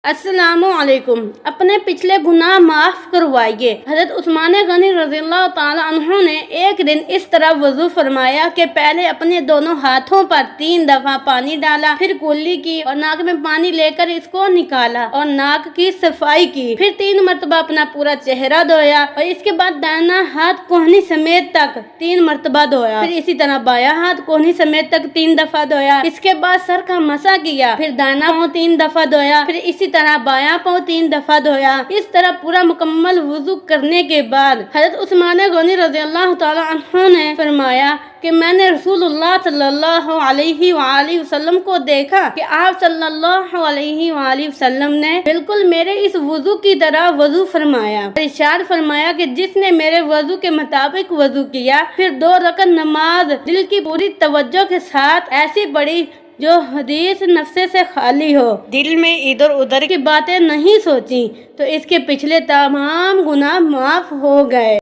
السلام علیکم۔ اپنے پچھلے گناہ معاف کروائیے۔ حضرت عثمان غنی رضی اللہ تعالی عنہ نے ایک دن اس طرح وضو فرمایا کہ پہلے اپنے دونوں ہاتھوں پر 3 دفعہ پانی ڈالا، پھر کلی کی اور ناک میں پانی لے کر اس کو نکالا اور ناک کی صفائی کی، پھر 3 مرتبہ اپنا پورا چہرہ دھویا اور اس کے بعد دائیں ہاتھ کوہنی سمیت تک 3 مرتبہ دھویا، پھر اسی طرح بایاں ہاتھ کوہنی سمیت تک 3 دفعہ دھویا، اس کے بعد سر کا مسح کیا، پھر دائیں پاؤں 3 دفعہ دھویا، پھر اسی طرح بایاں پاؤں 3 دفعہ دھویا۔ اس طرح پورا مکمل وضو کرنے کے بعد حضرت عثمان غنی رضی اللہ تعالی عنہ نے فرمایا کہ میں نے رسول اللہ صلی اللہ علیہ وآلہ وسلم کو دیکھا کہ آپ صلی اللہ علیہ وآلہ وسلم نے بالکل میرے اس وضو کی طرح وضو فرمایا اور ارشاد فرمایا کہ جس نے میرے وضو کے مطابق وضو کیا پھر 2 رکعت نماز دل کی پوری توجہ کے ساتھ ایسی پڑھی جو حدیث نفس سے خالی ہو، دل میں ادھر ادھر کی باتیں نہیں سوچی، تو اس کے پچھلے تمام گناہ معاف ہو گئے۔